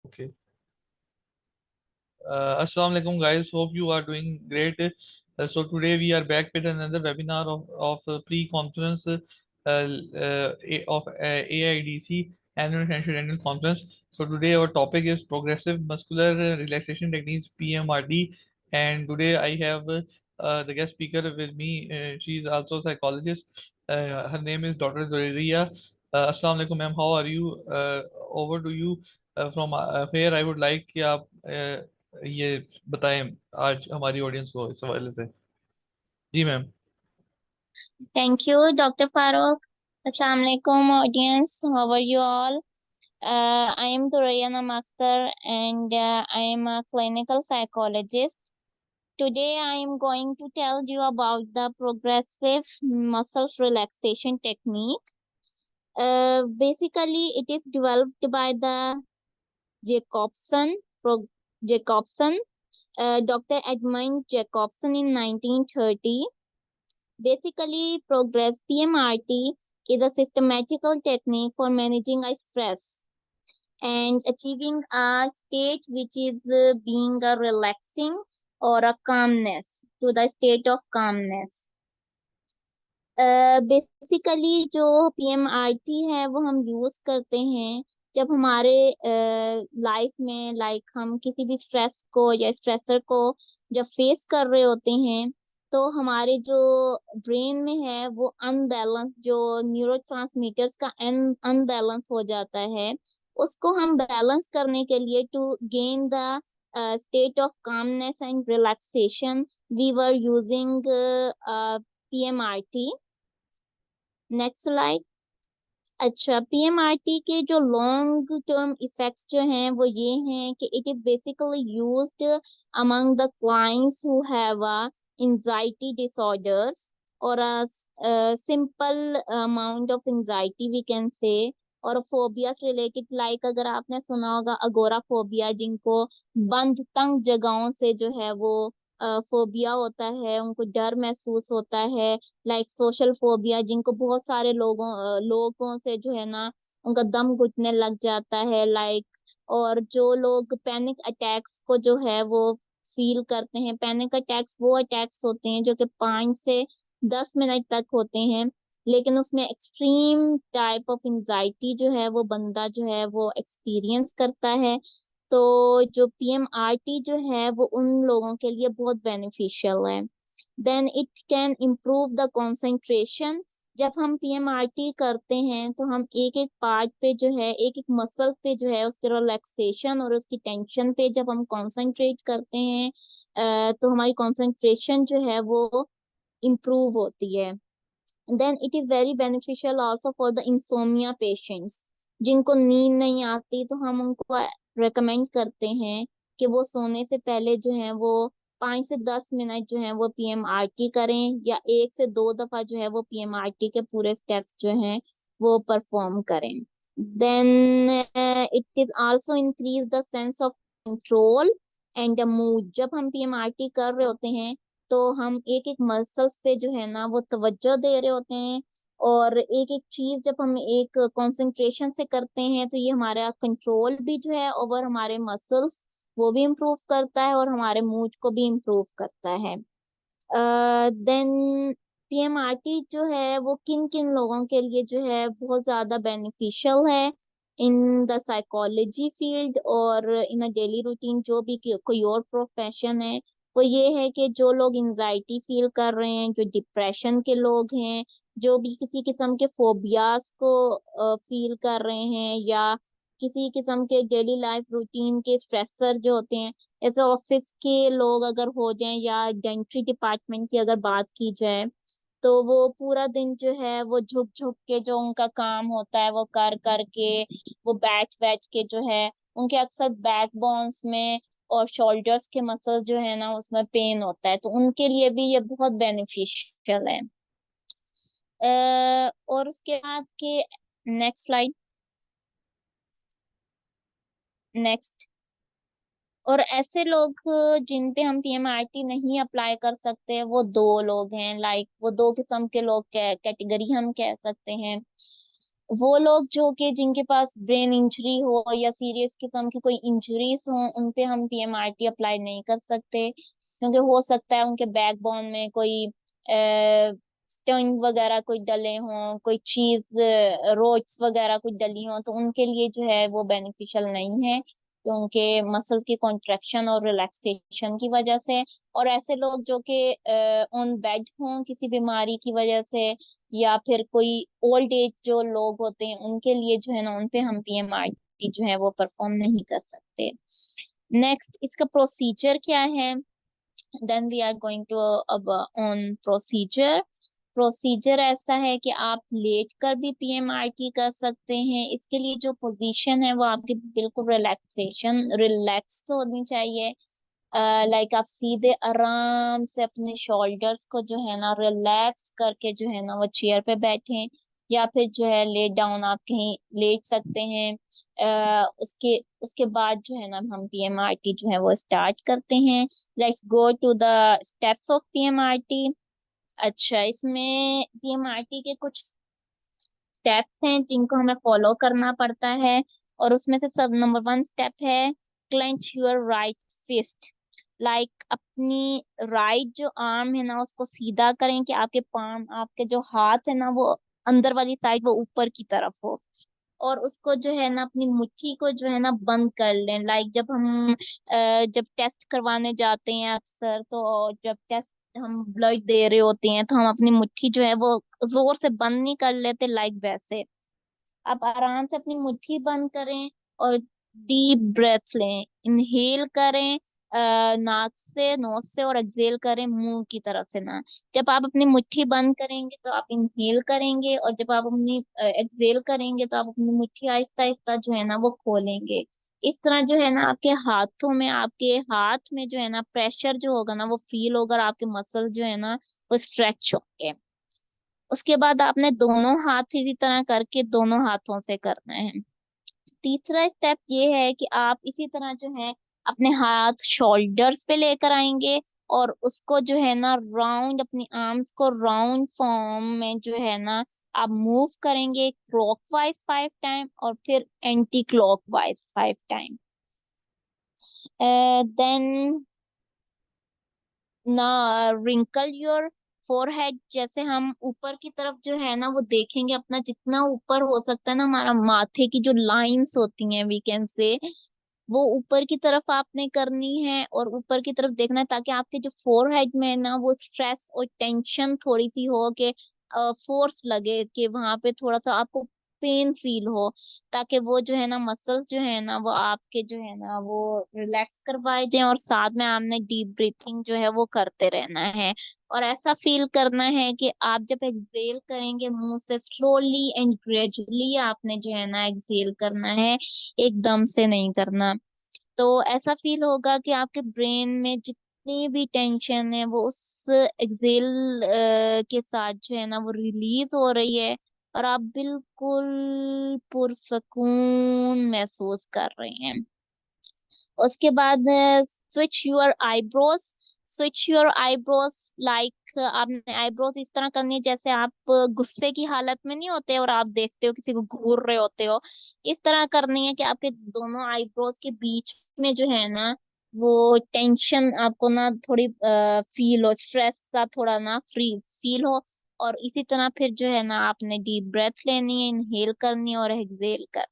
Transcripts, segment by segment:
Okay. Assalamu alaikum, guys. Hope you are doing great. So today we are back with another webinar of pre-conference of AIDC Annual International Conference. So today our topic is Progressive Muscular Relaxation Techniques (PMRT), and today I have the guest speaker with me. She is also a psychologist. Her name is Dr. Doriya. Assalamu alaikum, ma'am. How are you? Over to you. From here, I would like कि आप ये बताएं आज हमारी audience को इस हवाले से। जी ma'am. Thank you, Dr. Farooq. Assalamu alaikum, audience. How are you all? I am Durayana Akhtar and I am a clinical psychologist. Today, I am going to tell you about the progressive muscle relaxation technique. Basically, it is developed by the Jacobson, Jacobson, Dr. Edmund Jacobson in 1930. Basically, progress PMRT is a systematical technique for managing a stress and achieving a state which is being a relaxing or a calmness to the state of calmness. Basically जो PMRT है वो हम use करते हैं जब हमारे life में हम किसी भी स्ट्रेस को या स्ट्रेसर को जब फेस कर रहे होते हैं तो हमारे जो ब्रेन में है वो अनबैलेंस जो न्यूरोट्रांसमीटर्स का अनबैलेंस हो जाता है उसको हम बैलेंस करने के लिए to gain the state of calmness and relaxation we were using PMRT. Next slide. अच्छा, पीएमआरटी के जो लॉन्ग टर्म इफेक्ट्स जो हैं वो ये हैं कि it is basically used among the clients who have anxiety disorders और simple amount of anxiety we can say और फोबियास रिलेटेड अगर आपने सुना होगा अगोरा फोबिया जिनको बंद तंग जगहों से जो है वो फोबिया होता है, उनको डर महसूस होता है। सोशल फोबिया जिनको बहुत सारे लोगों से जो है ना उनका दम घुटने लग जाता है। और जो लोग पैनिक अटैक्स को जो है वो फील करते हैं, पैनिक अटैक्स वो अटैक्स होते हैं जो कि 5 से 10 मिनट तक होते हैं, लेकिन उसमें एक्सट्रीम टाइप ऑफ एंजाइटी जो है वो बंदा जो है वो एक्सपीरियंस करता है। तो जो पीएमआरटी जो है वो उन लोगों के लिए बहुत बेनिफिशियल है। Then it can improve the concentration. जब हम पीएमआरटी करते हैं तो हम एक एक पार्ट पे जो है एक एक मसल पे जो है उसके रिलैक्सेशन और उसकी टेंशन पे जब हम कंसंट्रेट करते हैं तो हमारी कंसंट्रेशन जो है वो इम्प्रूव होती है। Then it is very beneficial also for the insomnia patients जिनको नींद नहीं आती, तो हम उनको रेकमेंड करते हैं कि वो सोने से पहले जो है वो 5 से 10 मिनट जो है वो पीएमआरटी करें या 1 से 2 दफा जो है वो पीएमआरटी के पूरे स्टेप्स जो हैं वो परफॉर्म करें। Then it is also increase the sense of control and the mood. जब हम पीएमआरटी कर रहे होते हैं तो हम एक एक मसल्स पे जो है ना वो तवज्जो दे रहे होते हैं और एक एक चीज जब हम एक कंसंट्रेशन से करते हैं तो ये हमारा कंट्रोल भी जो है ओवर हमारे मसल्स वो भी इम्प्रूव करता है और हमारे मूड को भी इम्प्रूव करता है। देन पीएमआरटी जो है वो किन किन लोगों के लिए जो है बहुत ज्यादा बेनिफिशियल है इन द साइकोलॉजी फील्ड और इन अ डेली रूटीन। जो भी कोई और प्रोफेशन है वो ये है कि जो लोग एंजाइटी फील कर रहे हैं, जो डिप्रेशन के लोग हैं, जो भी किसी किस्म के फोबियाज को फील कर रहे हैं या किसी किस्म के डेली लाइफ रूटीन के स्ट्रेसर जो होते हैं, जैसे ऑफिस के लोग अगर हो जाएं या डेंट्री डिपार्टमेंट की अगर बात की जाए तो वो पूरा दिन जो है वो झुक झुक के जो उनका काम होता है वो कर करके वो बैठ बैठ के जो है उनके अक्सर बैक बोन्स में और शोल्डर्स के मसल जो है ना उसमें पेन होता है, तो उनके लिए भी ये बहुत बेनिफिशियल है। और उसके बाद के नेक्स्ट स्लाइड। नेक्स्ट। और ऐसे लोग जिन पे हम पीएमआरटी नहीं अप्लाई कर सकते वो दो लोग हैं, वो दो किस्म के लोग कैटेगरी हम कह सकते हैं। वो लोग जो कि जिनके पास ब्रेन इंजरी हो या सीरियस किस्म की कोई इंजरीज हो, उन पे हम पीएमआरटी अप्लाई नहीं कर सकते, क्योंकि हो सकता है उनके बैकबोन में कोई स्टंग वगैरह कोई डले हों, कोई चीज रोड्स वगैरह कुछ डली हों, तो उनके लिए जो है वो बेनिफिशियल नहीं है, क्योंकि मसल्स की कॉन्ट्रैक्शन और रिलैक्सेशन की वजह से। और ऐसे लोग जो कि ऑन बेड हों किसी बीमारी की वजह से, या फिर कोई ओल्ड एज जो लोग होते हैं, उनके लिए जो है ना उन पे हम पीएमआरटी जो है वो परफॉर्म नहीं कर सकते। नेक्स्ट, इसका प्रोसीजर क्या है? Then we are going to अब ऑन प्रोसीजर। प्रोसीजर ऐसा है कि आप लेट कर भी पीएमआरटी कर सकते हैं। इसके लिए जो पोजीशन है वो आपकी बिल्कुल रिलैक्स होनी चाहिए। लाइक आप सीधे आराम से अपने शोल्डर्स को जो है ना रिलैक्स करके जो है ना वो चेयर पे बैठे, या फिर जो है लेट डाउन आप कहीं लेट सकते हैं। उसके उसके बाद जो है ना हम पीएमआरटी जो है वो स्टार्ट करते हैं। Let's go to the steps of PMRT. अच्छा, इसमें पीएमआरटी के कुछ स्टेप्स हैं जिनको हमें फॉलो करना पड़ता है, और उसमें से सब नंबर वन स्टेप है clench your right fist. Like अपनी राइट जो आर्म है ना उसको सीधा करें कि आपके पाम, आपके जो हाथ है ना वो अंदर वाली साइड वो ऊपर की तरफ हो, और उसको जो है ना अपनी मुट्ठी को जो है ना बंद कर लें। लाइक जब हम जब टेस्ट करवाने जाते हैं अक्सर, तो जब टेस्ट हम ब्लड दे रहे होते हैं तो हम अपनी मुट्ठी जो है वो जोर से बंद नहीं कर लेते, लाइक वैसे आप आराम से अपनी मुट्ठी बंद करें और डीप ब्रेथ लें। इनहेल करें नाक से, नोज से, और एक्सहेल करें मुंह की तरफ से ना। जब आप अपनी मुट्ठी बंद करेंगे तो आप इनहेल करेंगे, और जब आप अपनी एक्सहेल करेंगे तो आप अपनी मुट्ठी आहिस्ता आहिस्ता जो है ना वो खोलेंगे। इस तरह जो है ना आपके हाथों में, आपके हाथ में जो है ना प्रेशर जो होगा ना वो फील होगा, और आपके मसल जो है ना वो स्ट्रेच होंगे। उसके बाद आपने दोनों हाथ इसी तरह करके दोनों हाथों से करना है। तीसरा स्टेप ये है कि आप इसी तरह जो है अपने हाथ शोल्डर्स पे लेकर आएंगे, और उसको जो है ना राउंड, अपनी आर्म्स को राउंड फॉर्म में जो है ना आप मूव करेंगे क्लॉकवाइज 5 टाइम, और फिर एंटी क्लॉकवाइज 5 टाइम। देन ना रिंकल योर फोरहेड, जैसे हम ऊपर की तरफ जो है ना वो देखेंगे, अपना जितना ऊपर हो सकता है ना हमारा माथे की जो लाइंस होती हैं वी कैन से, वो ऊपर की तरफ आपने करनी है और ऊपर की तरफ देखना है, ताकि आपके जो फोरहेड में है ना वो स्ट्रेस और टेंशन थोड़ी सी हो, के फोर्स लगे कि वहां पे थोड़ा सा आपको पेन फील हो, ताकि वो जो है ना मसल्स जो है ना वो आपके जो है ना वो रिलैक्स करवाए जाएं, और साथ में आपने डीप ब्रीथिंग जो है वो करते रहना है। और ऐसा फील करना है कि आप जब एक्सहेल करेंगे मुंह से, स्लोली एंड ग्रेजुअली आपने जो है ना एक्सहेल करना है, एकदम से नहीं करना। तो ऐसा फील होगा कि आपके ब्रेन में जितनी भी टेंशन है वो उस एक्सेल के साथ जो है ना वो रिलीज हो रही है, और आप बिल्कुल पुरसकून महसूस कर रहे हैं। उसके बाद switch your eyebrows. Switch your eyebrows, like आपने आईब्रोज इस तरह करनी है जैसे आप गुस्से की हालत में नहीं होते और आप देखते हो किसी को घूर रहे होते हो। इस तरह करनी है कि आपके दोनों आईब्रोज के बीच में जो है ना वो टेंशन आपको ना थोड़ी फील हो, स्ट्रेस सा थोड़ा ना फ्री फील हो। और इसी तरह फिर जो है ना आपने डीप ब्रेथ लेनी है, इनहेल करनी है और एक्सहेल कर।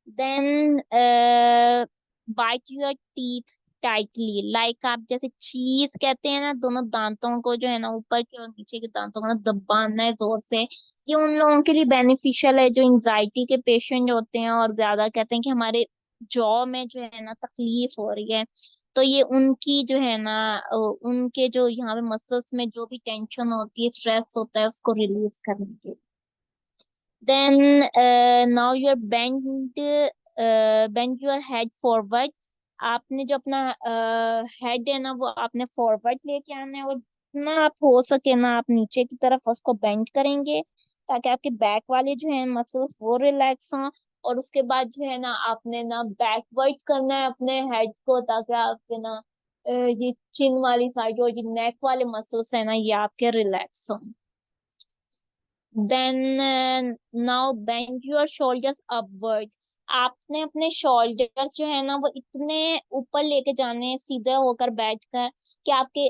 Then bite your teeth tightly, like आप जैसे चीज कहते हैं ना, दोनों दांतों को जो है ना ऊपर के और नीचे के दांतों को ना दबाना है जोर से। ये उन लोगों के लिए बेनिफिशियल है जो एंजाइटी के पेशेंट होते हैं और ज्यादा कहते हैं कि हमारे जॉ में जो है ना तकलीफ हो रही है, तो ये उनकी जो है ना उनके जो यहाँ पे मसल्स में जो भी टेंशन होती है, स्ट्रेस होता है, उसको रिलीज करने के लिए। Then now you're bend your head forward। आपने जो अपना हेड है ना वो आपने फॉरवर्ड लेके आना है, और जितना आप हो सके ना आप नीचे की तरफ उसको बेंड करेंगे, ताकि आपके बैक वाले जो है मसल्स वो रिलैक्स हों। और उसके बाद जो है ना आपने ना बैकवर्ड करना है अपने हेड को, ताकि आपके ना ये चिन वाली साइड और ये नेक वाले मसल्स है ना ये आपके रिलैक्स हों। Then now bend your shoulders upward. आपने अपने शोल्डर्स जो है ना वो इतने ऊपर लेके जाने हैं, सीधे होकर बैठकर, कि आपके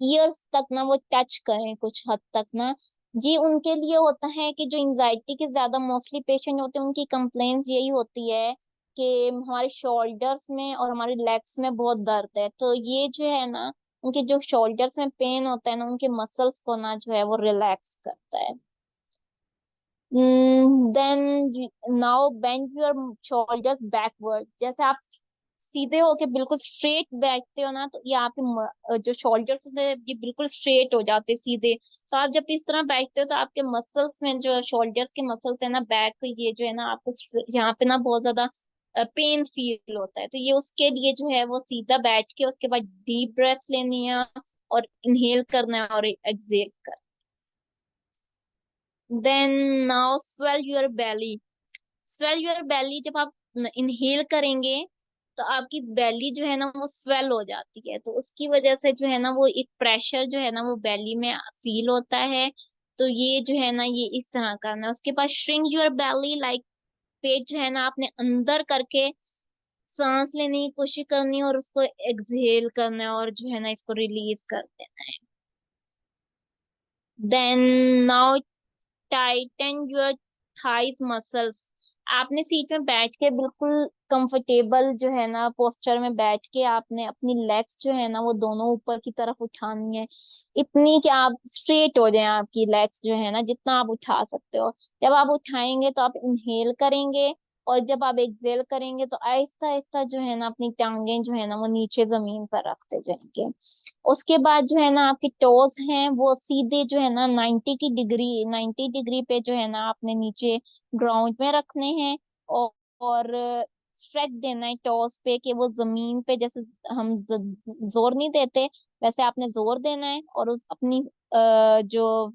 ईयर्स तक ना वो टच करें कुछ हद तक ना। ये उनके लिए होता है कि जो एंजाइटी के ज्यादा मोस्टली पेशेंट होते हैं, उनकी कंप्लेंट्स यही होती है कि हमारे शोल्डर्स में और हमारे लेग्स में बहुत दर्द है। तो ये जो है ना, उनके जो शोल्डर्स में पेन होता है ना, उनके मसल्स को ना जो है वो रिलैक्स करता है। Then now bend your shoulders backward. जैसे आप सीधे होके बिल्कुल स्ट्रेट बैठते हो ना, तो ये आपके जो शोल्डर्स है ये बिल्कुल स्ट्रेट हो जाते हैं सीधे। तो आप जब इस तरह बैठते हो तो आपके मसल्स में, जो शोल्डर्स के मसल्स है ना, बैक, ये जो है ना आपको यहाँ पे ना बहुत ज्यादा पेन फील होता है। तो ये उसके लिए जो है वो सीधा बैठ के उसके बाद डीप ब्रेथ लेनी है और इनहेल करना है और एक्सहेल करना। Then now swell your belly. Swell your belly, जब आप इनहेल करेंगे तो आपकी बेली जो है ना वो स्वेल हो जाती है, तो उसकी वजह से जो है ना वो एक प्रेशर जो है ना वो बेली में फील होता है। तो ये जो है ना ये इस तरह करना है। उसके बाद श्रिंक योर बेली, लाइक पेट जो है ना आपने अंदर करके सांस लेने की कोशिश करनी है और उसको एक्सहेल करना है और जो है ना इसको रिलीज कर देना है। Then now tighten your thighs muscles. आपने सीट में बैठ के बिल्कुल कंफर्टेबल जो है ना पोस्चर में बैठ के आपने अपनी लेग्स जो है ना वो दोनों ऊपर की तरफ उठानी है, इतनी कि आप स्ट्रेट हो जाए। आपकी लेग्स जो है ना जितना आप उठा सकते हो। जब आप उठाएंगे तो आप इनहेल करेंगे, और जब आप एक्सहेल करेंगे तो आहिस्ता आहिस्ता जो है ना अपनी टांगें जो है ना वो नीचे जमीन पर रखते जाएंगे। उसके बाद जो है ना आपके टोज हैं वो सीधे जो है ना 90 डिग्री पे जो है ना आपने नीचे ग्राउंड में रखने हैं। और स्ट्रेच देना है टोज पे कि वो जमीन पे, जैसे हम जोर नहीं देते वैसे आपने जोर देना है, और उस अपनी जो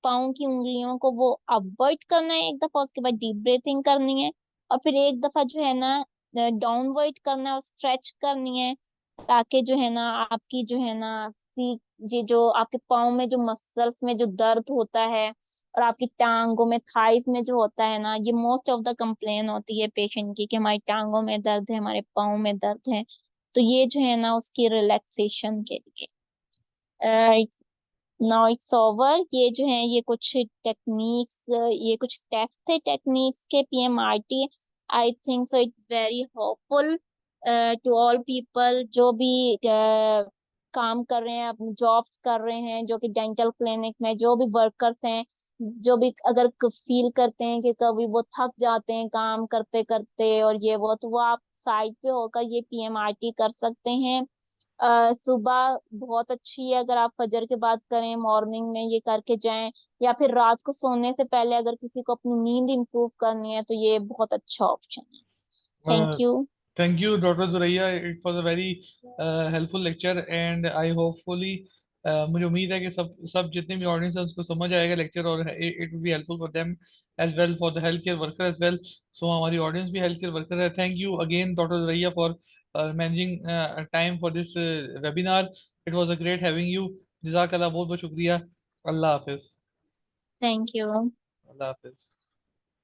पाँव की उंगलियों को वो अपवर्ड करना है एक दफा, उसके बाद डीप ब्रीथिंग करनी है, और फिर एक दफा जो है ना डाउनवर्ड करना है और स्ट्रेच करनी है, ताकि जो है ना आपकी जो है ना सी ये जो आपके पाँव में जो मसल्स में जो दर्द होता है और आपकी टांगों में, थाइस में जो होता है ना, ये मोस्ट ऑफ द कंप्लेन होती है पेशेंट की कि हमारी टांगों में दर्द है, हमारे पाँव में दर्द है। तो ये जो है ना उसकी रिलैक्सेशन के लिए। Now it's over. ये जो है ये कुछ टेक्निक्स, ये कुछ स्टेप्स थे टेक्निक्स के PMRT। I think so it very hopeful to all people जो भी काम कर रहे हैं, अपनी जॉब्स कर रहे हैं, जो कि डेंटल क्लिनिक में जो भी वर्कर्स हैं, जो भी अगर फील करते हैं कि कभी वो थक जाते हैं काम करते करते और ये वो, तो वो आप साइड पे होकर ये PMRT कर सकते हैं। सुबह बहुत अच्छी है अगर आप फजर के बाद करें, मॉर्निंग में ये करके जाएं, या फिर रात को सोने से पहले अगर किसी को अपनी नींद इंप्रूव करनी है तो ये बहुत अच्छा ऑप्शन है। Thank you. Thank you, Dr. Zuraiya. It was a very helpful lecture, and I hopefully मुझे उम्मीद है कि सब जितने भी ऑडियंस है उसको समझ आएगा लेक्चर, और it will be helpful for them as well, for the health care worker as well. So हमारी ऑडियंस भी हेल्थ केयर वर्कर है। Thank you again doctor Zuraiya for managing time for this webinar. It was a great having you. जज़ाकल्लाह, बहुत बहुत शुक्रिया। अल्लाह हाफिज। Thank you. अल्लाह हाफिज।